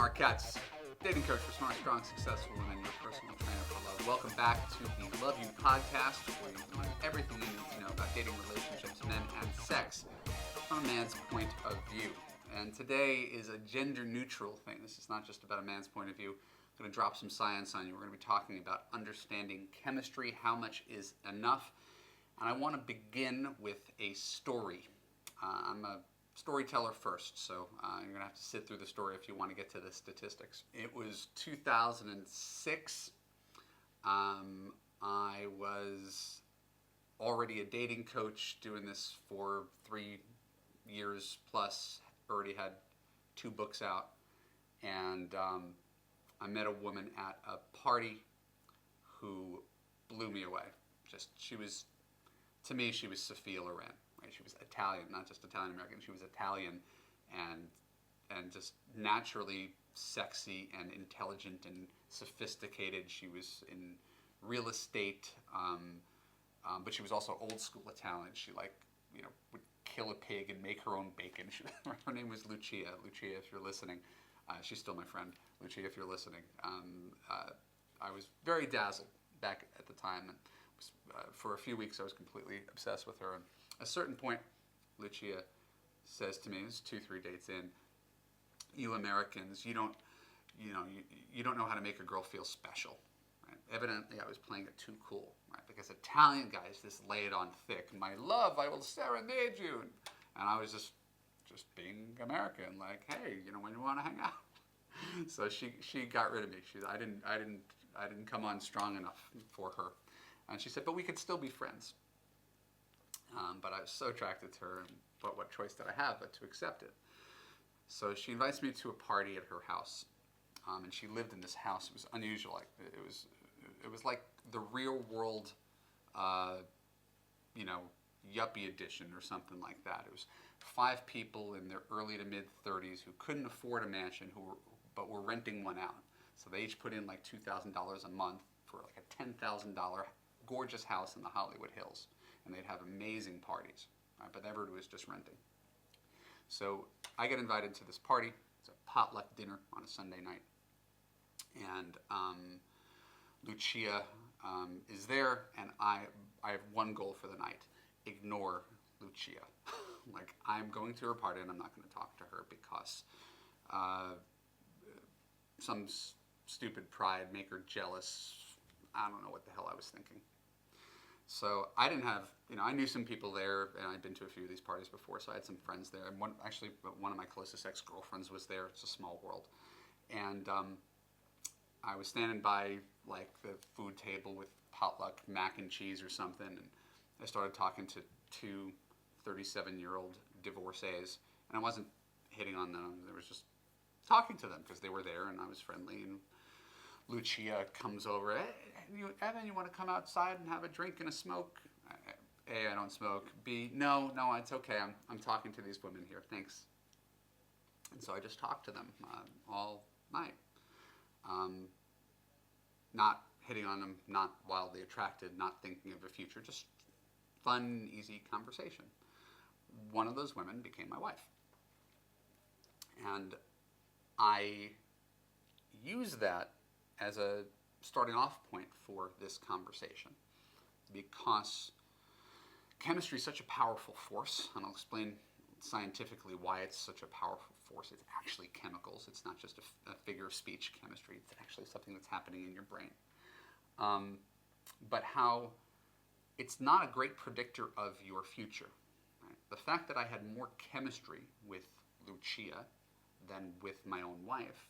Marc, Katz, dating coach for smart, strong, successful women, your personal trainer for love. Welcome back to the Love You podcast, where you learn everything you need to know about dating, relationships, men, and sex from a man's point of view. And today is a gender-neutral thing. This is not just about a man's point of view. I'm going to drop some science on you. We're going to be talking about understanding chemistry, how much is enough. And I want to begin with a story. I'm a storyteller first, so you're going to have to sit through the story if you want to get to the statistics. It was 2006. I was already a dating coach, doing this for 3 years plus, already had 2 books out, and I met a woman at a party who blew me away. To me, she was Sophia Loren. Right? She was Italian, not just Italian American. She was Italian, and just naturally sexy and intelligent and sophisticated. She was in real estate, but she was also old school Italian. She would kill a pig and make her own bacon. Her name was Lucia. Lucia, if you're listening, she's still my friend. Lucia, if you're listening, I was very dazzled back at the time, and for a few weeks I was completely obsessed with her. And at a certain point, Lucia says to me, this is 2-3 dates in, "You Americans, you don't know how to make a girl feel special." Right? Evidently, I was playing it too cool, right? Because Italian guys just lay it on thick. "My love, I will serenade you," and I was just being American, like, "Hey, when you want to hang out." So she got rid of me. I didn't come on strong enough for her, and she said, "But we could still be friends." But I was so attracted to her, and thought, what choice did I have but to accept it? So she invites me to a party at her house, and she lived in this house. It was unusual. It was like the real world, yuppie edition or something like that. It was 5 people in their early to mid 30s who couldn't afford a mansion, but were renting one out. So they each put in like $2,000 a month for like a $10,000 gorgeous house in the Hollywood Hills. And they'd have amazing parties, but everybody was just renting. So I get invited to this party. It's a potluck dinner on a Sunday night, and Lucia is there, and I have one goal for the night: ignore Lucia. Like, I'm going to her party, and I'm not going to talk to her because some stupid pride make her jealous. I don't know what the hell I was thinking. So I didn't have, I knew some people there, and I'd been to a few of these parties before, so I had some friends there. And one of my closest ex-girlfriends was there. It's a small world. And I was standing by, like, the food table with potluck mac and cheese or something, and I started talking to 2 37-year-old divorcees, and I wasn't hitting on them. I was just talking to them because they were there, and I was friendly. And Lucia comes over. "Hey, Evan, you want to come outside and have a drink and a smoke?" A, I don't smoke. B, no, it's okay. I'm talking to these women here. Thanks. And so I just talked to them all night. Not hitting on them, not wildly attracted, not thinking of a future, just fun, easy conversation. One of those women became my wife. And I use that as a starting off point for this conversation, because chemistry is such a powerful force, and I'll explain scientifically why it's such a powerful force. It's actually chemicals. It's not just a figure of speech chemistry. It's actually something that's happening in your brain. But how it's not a great predictor of your future. Right? The fact that I had more chemistry with Lucia than with my own wife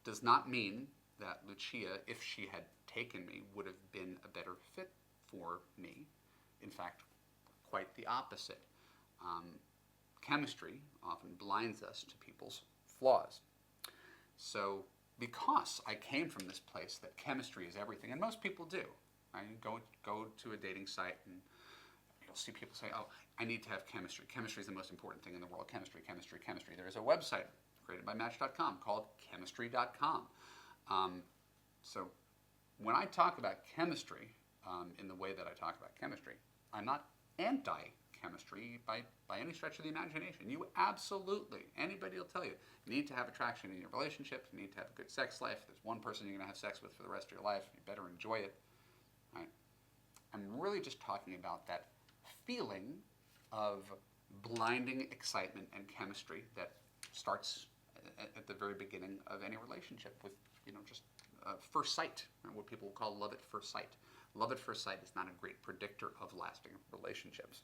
does not mean that Lucia, if she had taken me, would have been a better fit for me. In fact, quite the opposite. Chemistry often blinds us to people's flaws. So because I came from this place that chemistry is everything, and most people do, right? You go to a dating site and you'll see people say, "Oh, I need to have chemistry. Chemistry is the most important thing in the world. Chemistry, chemistry, chemistry." There is a website created by Match.com called chemistry.com. So when I talk about chemistry in the way that I talk about chemistry, I'm not anti-chemistry. chemistry by any stretch of the imagination. You absolutely, anybody will tell you, you need to have attraction in your relationship, you need to have a good sex life. There's one person you're going to have sex with for the rest of your life, you better enjoy it. Right? I'm really just talking about that feeling of blinding excitement and chemistry that starts at the very beginning of any relationship with, just first sight, what people call love at first sight. Love at first sight is not a great predictor of lasting relationships.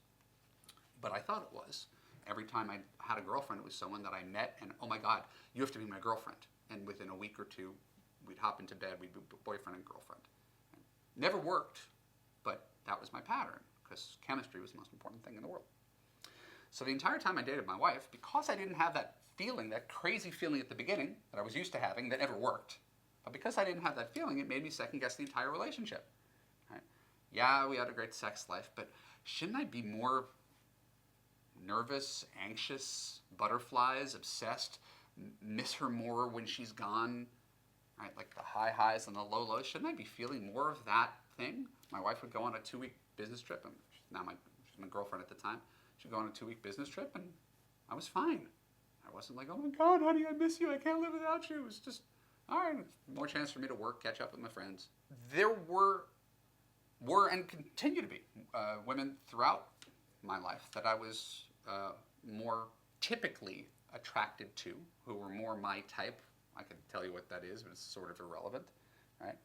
But I thought it was. Every time I had a girlfriend, it was someone that I met and, oh my God, you have to be my girlfriend. And within a week or two, we'd hop into bed, we'd be boyfriend and girlfriend. Never worked, but that was my pattern because chemistry was the most important thing in the world. So the entire time I dated my wife, because I didn't have that feeling, that crazy feeling at the beginning that I was used to having that never worked, but because I didn't have that feeling, it made me second guess the entire relationship. Right? Yeah, we had a great sex life, but shouldn't I be more nervous, anxious, butterflies, obsessed, miss her more when she's gone? Right? Like the high highs and the low lows. Shouldn't I be feeling more of that thing? My wife would go on a 2-week business trip, and she's my girlfriend at the time. She'd go on a 2-week business trip, and I was fine. I wasn't like, oh my God, honey, I miss you. I can't live without you. It was just, all right, more chance for me to work, catch up with my friends. There were and continue to be women throughout my life that I was more typically attracted to, who were more my type. I could tell you what that is, but it's sort of irrelevant, right?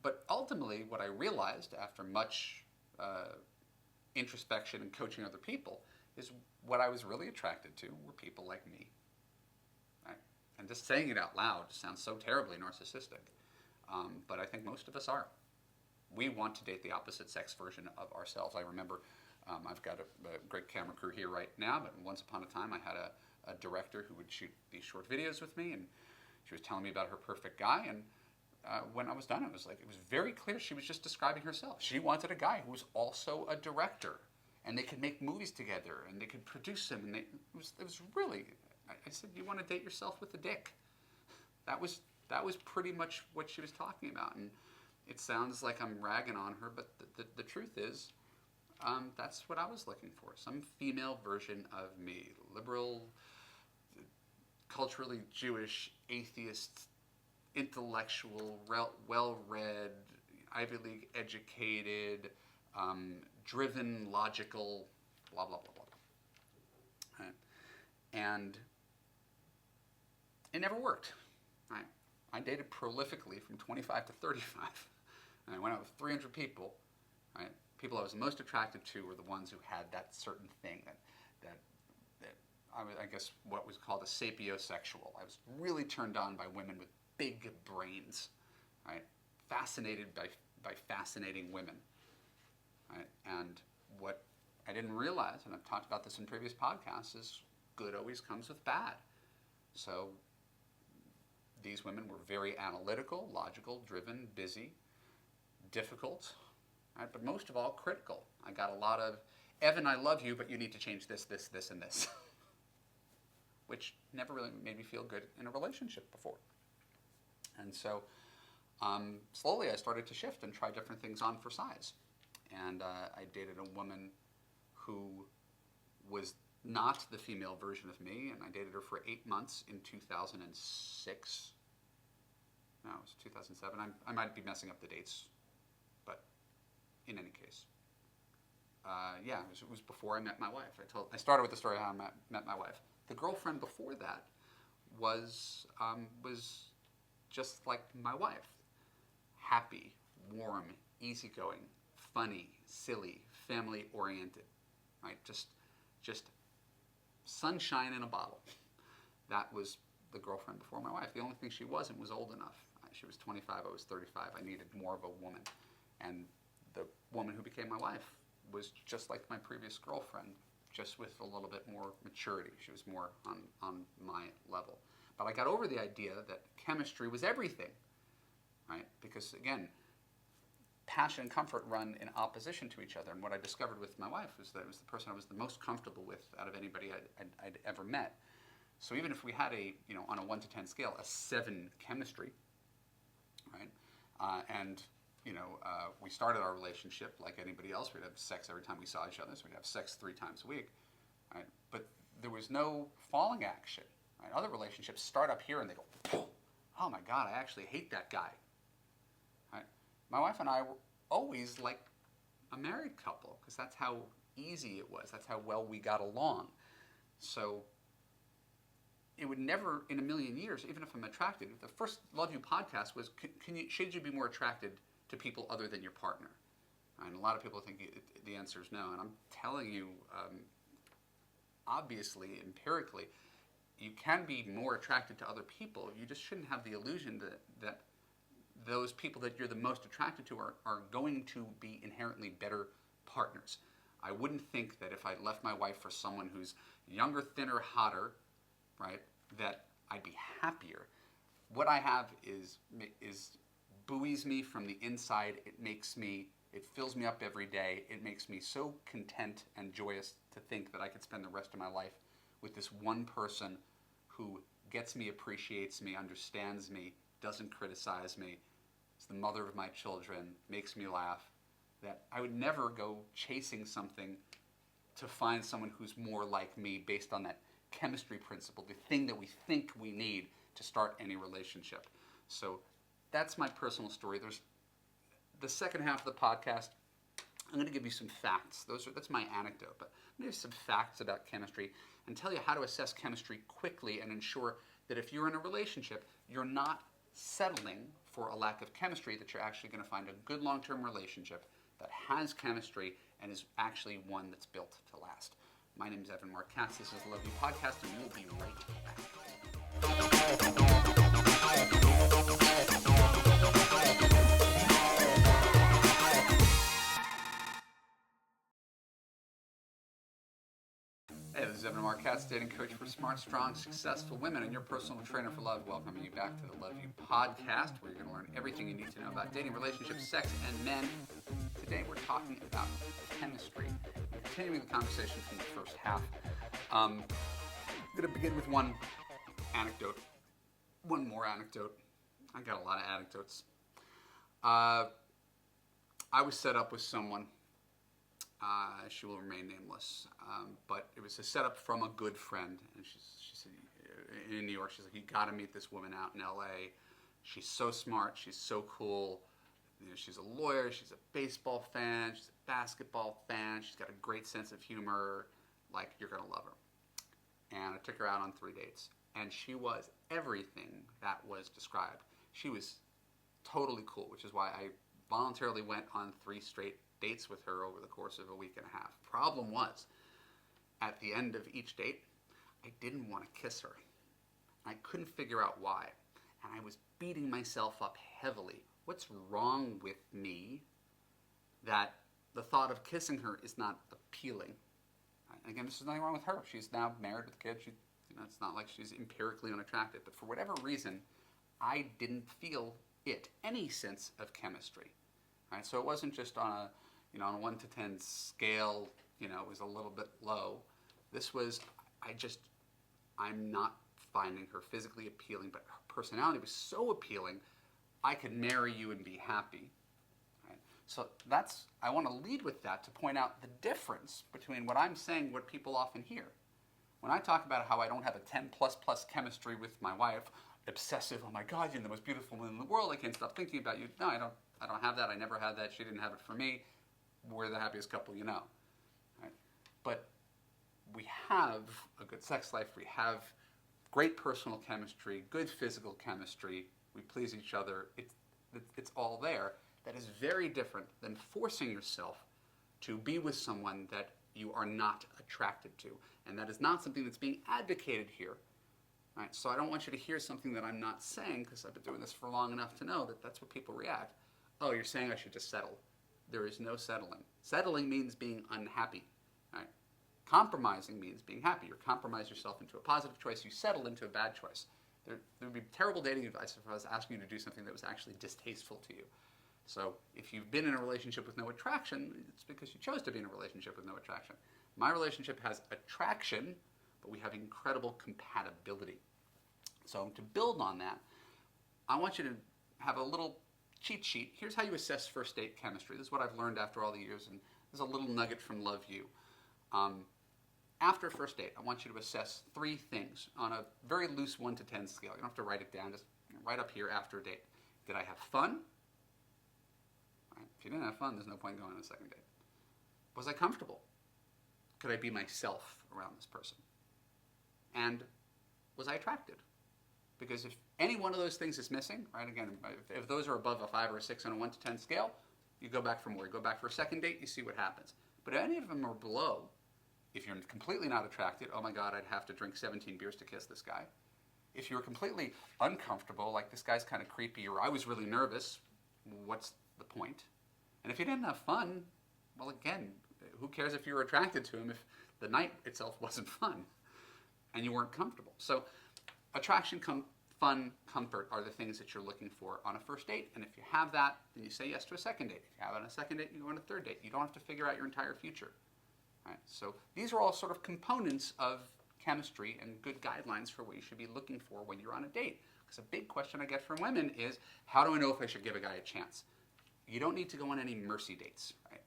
But ultimately, what I realized after much introspection and coaching other people is what I was really attracted to were people like me. Right? And just saying it out loud sounds so terribly narcissistic, but I think most of us are. We want to date the opposite sex version of ourselves. I remember I've got a great camera crew here right now, but once upon a time I had a director who would shoot these short videos with me, and she was telling me about her perfect guy, and when I was done, it was very clear she was just describing herself. She wanted a guy who was also a director, and they could make movies together, and they could produce them, and it was really, I said, you want to date yourself with a dick. That was pretty much what she was talking about, and it sounds like I'm ragging on her, but the truth is, that's what I was looking for, some female version of me, liberal, culturally Jewish, atheist, intellectual, well-read, Ivy League educated, driven, logical, blah, blah, blah, blah. Right? And it never worked. Right? I dated prolifically from 25 to 35. And I went out with 300 people. Right? People I was most attracted to were the ones who had that certain thing that I guess what was called a sapiosexual. I was really turned on by women with big brains, right? Fascinated by fascinating women, right? And what I didn't realize, and I've talked about this in previous podcasts, is good always comes with bad. So these women were very analytical, logical, driven, busy, difficult, right? But most of all, critical. I got a lot of, Evan, I love you, but you need to change this, this, this, and this, which never really made me feel good in a relationship before. And so slowly I started to shift and try different things on for size. And I dated a woman who was not the female version of me, and I dated her for 8 months in 2006. No, it was 2007. I might be messing up the dates, but in any case. Yeah, it was before I met my wife. I started with the story of how I met my wife. The girlfriend before that was just like my wife. Happy, warm, easygoing, funny, silly, family-oriented, right? Just sunshine in a bottle. That was the girlfriend before my wife. The only thing she wasn't was old enough. She was 25, I was 35. I needed more of a woman. And the woman who became my wife was just like my previous girlfriend, just with a little bit more maturity. She was more on my level. But I got over the idea that chemistry was everything, right? Because again, passion and comfort run in opposition to each other. And what I discovered with my wife was that it was the person I was the most comfortable with out of anybody I'd ever met. So even if we had on a 1 to 10 scale, a 7 chemistry, right? And we started our relationship like anybody else. We'd have sex every time we saw each other, so we'd have sex 3 times a week, right? But there was no falling action, right? Other relationships start up here and they go, oh my God, I actually hate that guy, right? My wife and I were always like a married couple because that's how easy it was. That's how well we got along. So it would never in a million years, even if I'm attracted, the first Love You podcast was, should you be more attracted to people other than your partner? And a lot of people think the answer is no. And I'm telling you, obviously, empirically, you can be more attracted to other people. You just shouldn't have the illusion that those people that you're the most attracted to are going to be inherently better partners. I wouldn't think that if I left my wife for someone who's younger, thinner, hotter, right, that I'd be happier. What I have is buoys me from the inside. It fills me up every day. It makes me so content and joyous to think that I could spend the rest of my life with this one person who gets me, appreciates me, understands me, doesn't criticize me, is the mother of my children, makes me laugh, that I would never go chasing something to find someone who's more like me based on that chemistry principle, the thing that we think we need to start any relationship. So that's my personal story. There's the second half of the podcast. I'm going to give you some facts. That's my anecdote, but I'm going to give you some facts about chemistry and tell you how to assess chemistry quickly and ensure that if you're in a relationship, you're not settling for a lack of chemistry, that you're actually going to find a good long-term relationship that has chemistry and is actually one that's built to last. My name is Marc Katz. This is the Love You Podcast, and we'll be right back. Hey, this is Marc Katz, dating coach for smart, strong, successful women, and your personal trainer for love. Welcoming you back to the Love You Podcast, where you're going to learn everything you need to know about dating, relationships, sex, and men. Today we're talking about chemistry. Continuing the conversation from the first half. I'm going to begin with one more anecdote. I got a lot of anecdotes. I was set up with someone. She will remain nameless, but it was a setup from a good friend, and she said, in New York, she's like, you got to meet this woman out in LA. She's so smart, she's so cool. She's a lawyer, she's a baseball fan, she's a basketball fan, she's got a great sense of humor, like, you're going to love her. And I took her out on 3 dates, and she was everything that was described. She was totally cool, which is why I voluntarily went on 3 straight dates with her over the course of a week and a half. Problem was, at the end of each date, I didn't want to kiss her. I couldn't figure out why, and I was beating myself up heavily. What's wrong with me that the thought of kissing her is not appealing? Again, there's nothing wrong with her. She's now married with kids. It's not like she's empirically unattractive. But for whatever reason, I didn't feel any sense of chemistry. Right? So it wasn't just on a 1 to 10 scale. It was a little bit low. This was, I'm not finding her physically appealing, but her personality was so appealing, I could marry you and be happy. Right? So I want to lead with that to point out the difference between what I'm saying, what people often hear. When I talk about how I don't have a 10 plus chemistry with my wife, obsessive, oh my God, you're the most beautiful woman in the world, I can't stop thinking about you. No, I don't have that. I never had that. She didn't have it for me. We're the happiest couple you know. Right? But we have a good sex life. We have great personal chemistry, good physical chemistry. We please each other. It's all there. That is very different than forcing yourself to be with someone that you are not attracted to. And that is not something that's being advocated here. Right? So I don't want you to hear something that I'm not saying, because I've been doing this for long enough to know that that's what people react. Oh, you're saying I should just settle. There is no settling. Settling means being unhappy. Right? Compromising means being happy. You compromise yourself into a positive choice. You settle into a bad choice. There would be terrible dating advice if I was asking you to do something that was actually distasteful to you. So if you've been in a relationship with no attraction, it's because you chose to be in a relationship with no attraction. My relationship has attraction, but we have incredible compatibility. So to build on that, I want you to have a little cheat sheet. Here's how you assess first date chemistry. This is what I've learned after all the years, and this is a little nugget from Love You. After first date, I want you to assess 3 things on a very loose 1 to 10 scale. You don't have to write it down, just right up here after a date. Did I have fun? Right. If you didn't have fun, there's no point going on a second date. Was I comfortable? Could I be myself around this person? And was I attracted? Because if any one of those things is missing, right, again, if those are above a 5 or a 6 on a 1 to 10 scale, you go back for more. You go back for a second date, you see what happens. But if any of them are below, if you're completely not attracted, oh my God, I'd have to drink 17 beers to kiss this guy. If you're completely uncomfortable, like this guy's kind of creepy, or I was really nervous, what's the point? And if you didn't have fun, well, again, who cares if you were attracted to him if the night itself wasn't fun and you weren't comfortable? So attraction, fun, comfort are the things that you're looking for on a first date. And if you have that, then you say yes to a second date. If you have it on a second date, you go on a third date. You don't have to figure out your entire future. Right? So these are all sort of components of chemistry and good guidelines for what you should be looking for when you're on a date. Because a big question I get from women is, how do I know if I should give a guy a chance? You don't need to go on any mercy dates. Right?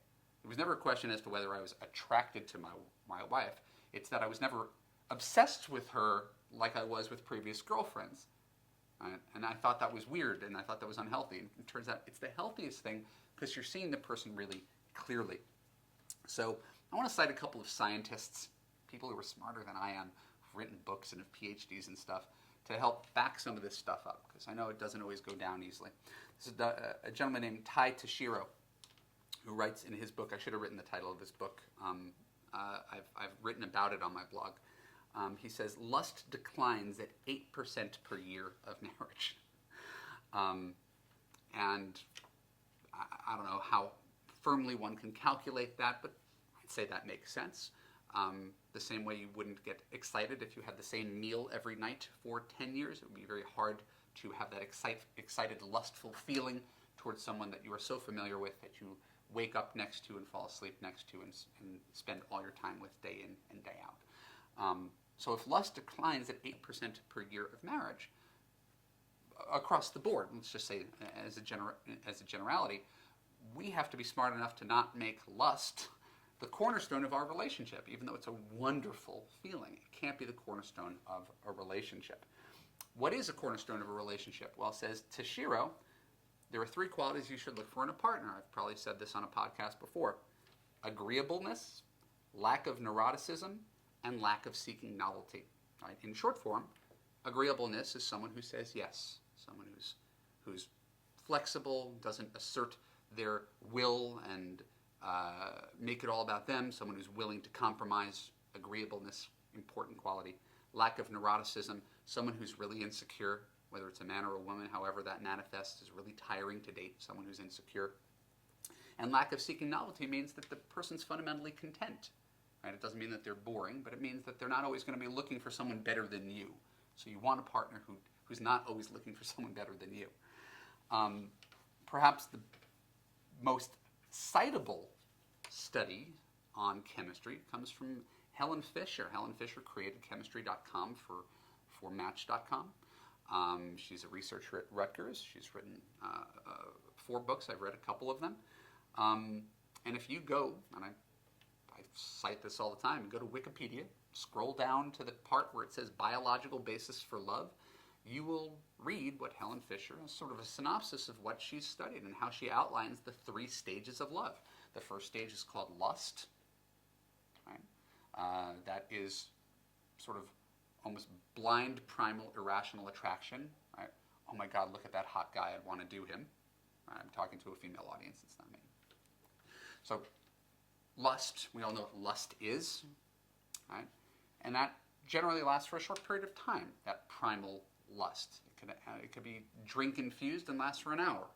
It was never a question as to whether I was attracted to my wife. It's that I was never obsessed with her like I was with previous girlfriends. Right? And I thought that was weird, and I thought that was unhealthy. And it turns out it's the healthiest thing because you're seeing the person really clearly. So I want to cite a couple of scientists, people who are smarter than I am, who've written books and have PhDs and stuff, to help back some of this stuff up, because I know it doesn't always go down easily. This is a gentleman named Tai Tashiro, who writes in his book, I should have written the title of his book, I've written about it on my blog. He says, lust declines at 8% per year of marriage. And I don't know how firmly one can calculate that, but I'd say that makes sense. The same way you wouldn't get excited if you had the same meal every night for 10 years. It would be very hard to have that excited, lustful feeling towards someone that you are so familiar with that you wake up next to and fall asleep next to and spend all your time with day in and day out. So if lust declines at 8% per year of marriage, across the board, let's just say as a generality, we have to be smart enough to not make lust the cornerstone of our relationship, even though it's a wonderful feeling. It can't be the cornerstone of a relationship. What is a cornerstone of a relationship? Well, it says Tashiro, there are 3 qualities you should look for in a partner. I've probably said this on a podcast before. Agreeableness, lack of neuroticism, and lack of seeking novelty. Right? In short form, agreeableness is someone who says yes, someone who's flexible, doesn't assert their will and make it all about them, someone who's willing to compromise. Agreeableness, important quality. Lack of neuroticism, someone who's really insecure, whether it's a man or a woman, however that manifests, is really tiring to date, someone who's insecure. And lack of seeking novelty means that the person's fundamentally content. Right? It doesn't mean that they're boring, but it means that they're not always going to be looking for someone better than you. So you want a partner who's not always looking for someone better than you. Perhaps the most citable study on chemistry comes from Helen Fisher. Helen Fisher created chemistry.com for Match.com. She's a researcher at Rutgers. She's written 4 books. I've read a couple of them. And if you go, and I cite this all the time, you go to Wikipedia, scroll down to the part where it says biological basis for love, you will read what Helen Fisher, sort of a synopsis of what she's studied and how she outlines the 3 stages of love. The first stage is called lust. Right? That is sort of almost blind, primal, irrational attraction. Right? Oh my God, look at that hot guy, I'd want to do him. Right? I'm talking to a female audience, it's not me. So lust, we all know what lust is. Right? And that generally lasts for a short period of time, that primal lust. It could be drink infused and last for an hour.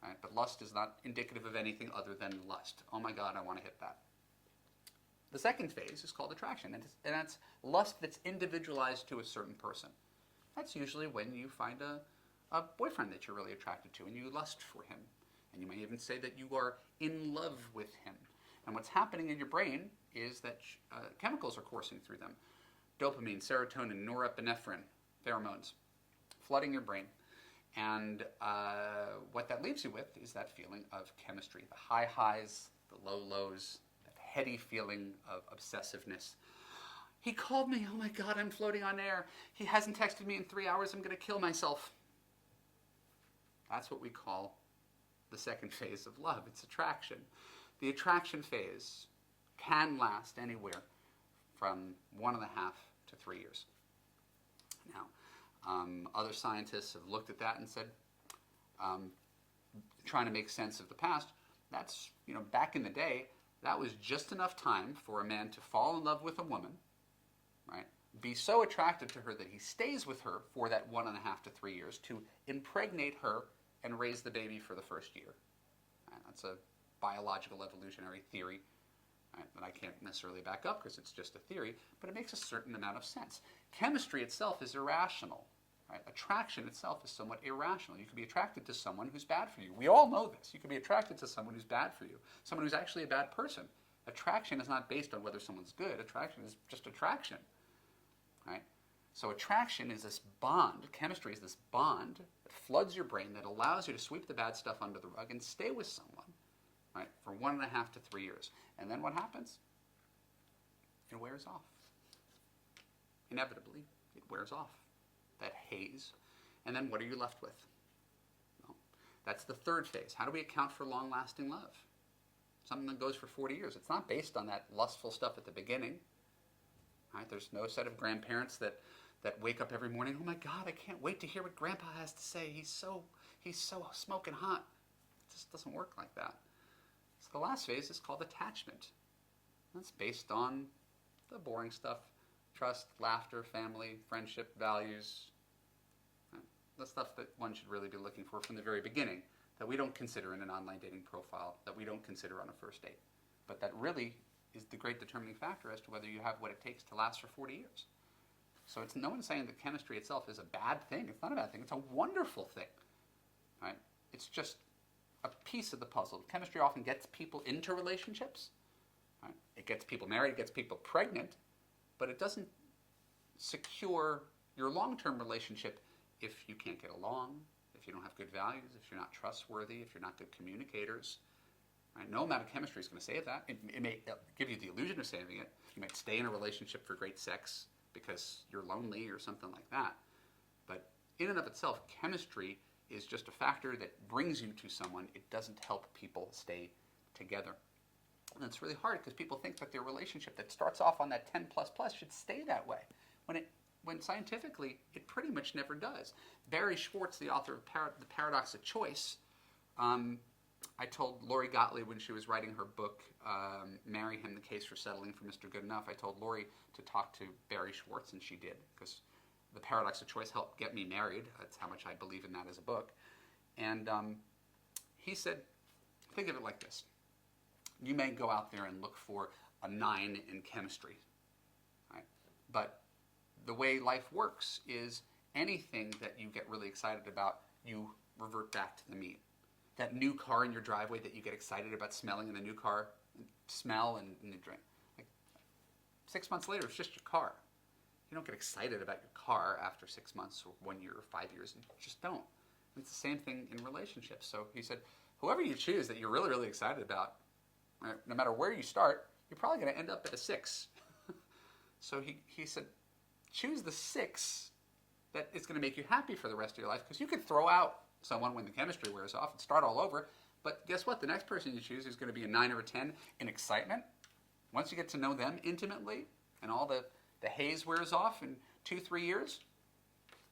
Right? But lust is not indicative of anything other than lust. Oh my God, I want to hit that. The second phase is called attraction, and that's lust that's individualized to a certain person. That's usually when you find a boyfriend that you're really attracted to and you lust for him. And you may even say that you are in love with him. And what's happening in your brain is that chemicals are coursing through them. Dopamine, serotonin, norepinephrine, pheromones, flooding your brain. And what that leaves you with is that feeling of chemistry, the high highs, the low lows, that heady feeling of obsessiveness. He called me. Oh my God, I'm floating on air. He hasn't texted me in 3 hours. I'm going to kill myself. That's what we call the second phase of love. It's attraction. The attraction phase can last anywhere from 1.5 to 3 years. Now, other scientists have looked at that and said, trying to make sense of the past, that's, back in the day, that was just enough time for a man to fall in love with a woman, right? Be so attracted to her that he stays with her for that 1.5 to 3 years to impregnate her and raise the baby for the first year. Right? That's a biological evolutionary theory, right, that I can't necessarily back up because it's just a theory, but it makes a certain amount of sense. Chemistry itself is irrational. Right? Attraction itself is somewhat irrational. You can be attracted to someone who's bad for you. We all know this. You can be attracted to someone who's bad for you, someone who's actually a bad person. Attraction is not based on whether someone's good. Attraction is just attraction. Right? So attraction is this bond. Chemistry is this bond that floods your brain, that allows you to sweep the bad stuff under the rug and stay with someone, right, for 1.5 to 3 years. And then what happens? It wears off. Inevitably, it wears off. That haze. And then what are you left with? Well, that's the third phase. How do we account for long-lasting love? Something that goes for 40 years. It's not based on that lustful stuff at the beginning. Right? There's no set of grandparents that wake up every morning, oh my God, I can't wait to hear what Grandpa has to say. He's so smoking hot. It just doesn't work like that. So the last phase is called attachment. That's based on the boring stuff. Trust, laughter, family, friendship, values. The stuff that one should really be looking for from the very beginning, that we don't consider in an online dating profile, that we don't consider on a first date. But that really is the great determining factor as to whether you have what it takes to last for 40 years. So no one's saying that chemistry itself is a bad thing. It's not a bad thing. It's a wonderful thing. Right? It's just a piece of the puzzle. Chemistry often gets people into relationships. Right? It gets people married. It gets people pregnant. But it doesn't secure your long-term relationship if you can't get along, if you don't have good values, if you're not trustworthy, if you're not good communicators. Right? No amount of chemistry is going to save that. It may give you the illusion of saving it. You might stay in a relationship for great sex because you're lonely or something like that. But in and of itself, chemistry is just a factor that brings you to someone. It doesn't help people stay together. And it's really hard because people think that their relationship that starts off on that 10 plus plus should stay that way, when scientifically it pretty much never does. Barry Schwartz, the author of The Paradox of Choice, I told Lori Gottlieb when she was writing her book, Marry Him, The Case for Settling for Mr. Good Enough, I told Lori to talk to Barry Schwartz, and she did, because The Paradox of Choice helped get me married. That's how much I believe in that as a book. And he said, think of it like this. You may go out there and look for a 9 in chemistry, right? But the way life works is anything that you get really excited about, you revert back to the mean. That new car in your driveway that you get excited about smelling in the new car, smell and drink. Like 6 months later, it's just your car. You don't get excited about your car after 6 months or 1 year or 5 years. You just don't. And it's the same thing in relationships. So he said, whoever you choose that you're really, really excited about, right, no matter where you start, you're probably going to end up at a 6. So he said, choose the 6 that is going to make you happy for the rest of your life, because you could throw out someone when the chemistry wears off and start all over, but guess what? The next person you choose is going to be a 9 or a 10 in excitement. Once you get to know them intimately and all the haze wears off in 2-3 years,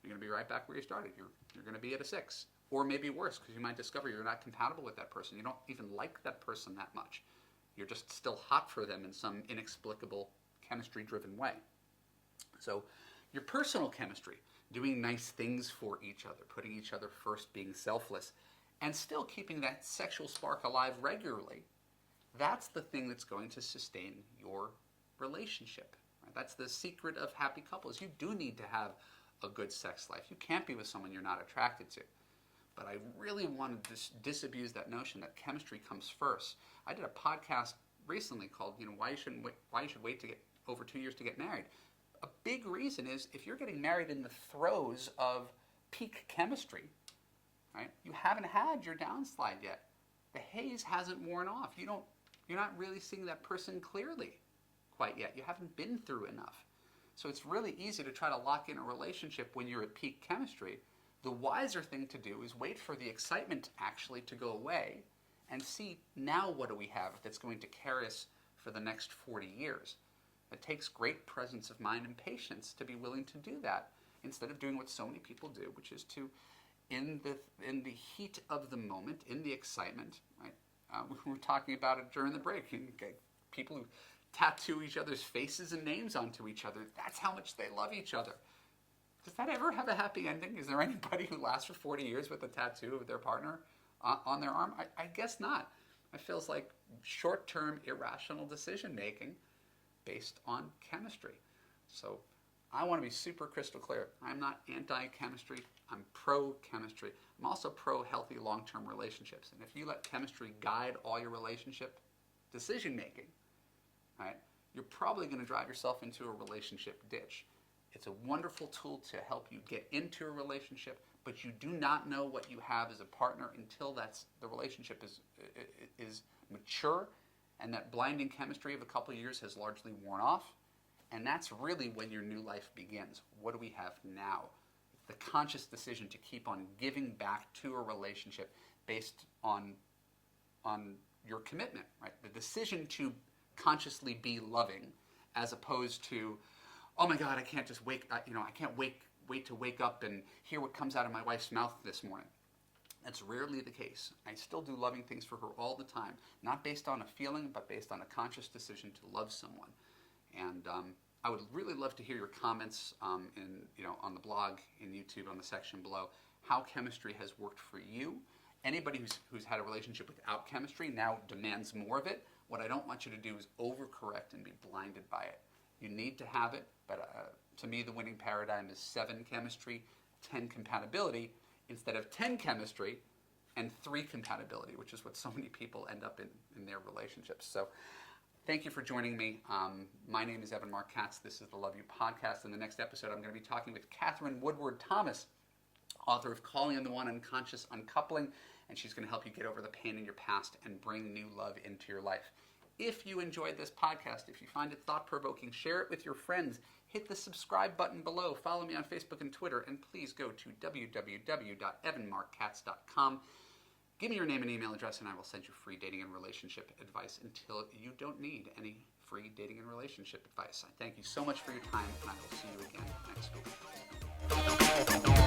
you're going to be right back where you started. You're going to be at a 6. Or maybe worse, because you might discover you're not compatible with that person. You don't even like that person that much. You're just still hot for them in some inexplicable chemistry-driven way. So your personal chemistry, doing nice things for each other, putting each other first, being selfless, and still keeping that sexual spark alive regularly, that's the thing that's going to sustain your relationship. Right? That's the secret of happy couples. You do need to have a good sex life. You can't be with someone you're not attracted to. But I really want to disabuse that notion that chemistry comes first. I did a podcast recently called, why you should wait to get over 2 years to get married. A big reason is if you're getting married in the throes of peak chemistry, right? You haven't had your downslide yet. The haze hasn't worn off. You're not really seeing that person clearly quite yet. You haven't been through enough. So it's really easy to try to lock in a relationship when you're at peak chemistry. The wiser thing to do is wait for the excitement actually to go away and see, now what do we have that's going to carry us for the next 40 years. It takes great presence of mind and patience to be willing to do that, instead of doing what so many people do, which is to, in the heat of the moment, in the excitement, right? We were talking about it during the break. People who tattoo each other's faces and names onto each other, that's how much they love each other. Does that ever have a happy ending? Is there anybody who lasts for 40 years with a tattoo of their partner on their arm? I guess not. It feels like short-term irrational decision-making based on chemistry. So I want to be super crystal clear. I'm not anti-chemistry. I'm pro-chemistry. I'm also pro-healthy long-term relationships. And if you let chemistry guide all your relationship decision-making, right, you're probably going to drive yourself into a relationship ditch. It's a wonderful tool to help you get into a relationship, but you do not know what you have as a partner until the relationship is mature, and that blinding chemistry of a couple of years has largely worn off. And that's really when your new life begins. What do we have now? The conscious decision to keep on giving back to a relationship based on your commitment, right? The decision to consciously be loving, as opposed to, oh my God, I can't just I can't wait to wake up and hear what comes out of my wife's mouth this morning. That's rarely the case. I still do loving things for her all the time, not based on a feeling, but based on a conscious decision to love someone. And I would really love to hear your comments on the blog, in YouTube, on the section below, how chemistry has worked for you. Anybody who's had a relationship without chemistry now demands more of it. What I don't want you to do is overcorrect and be blinded by it. You need to have it, but to me the winning paradigm is 7 chemistry, 10 compatibility, instead of 10 chemistry and 3 compatibility, which is what so many people end up in their relationships. So thank you for joining me. My name is Marc Katz. This is the Love You Podcast. In the next episode, I'm going to be talking with Catherine Woodward Thomas, author of Calling in the One, Unconscious Uncoupling, and she's going to help you get over the pain in your past and bring new love into your life. If you enjoyed this podcast, if you find it thought-provoking, share it with your friends. Hit the subscribe button below. Follow me on Facebook and Twitter, and please go to www.evanmarckatz.com. Give me your name and email address, and I will send you free dating and relationship advice until you don't need any free dating and relationship advice. I thank you so much for your time, and I will see you again next week.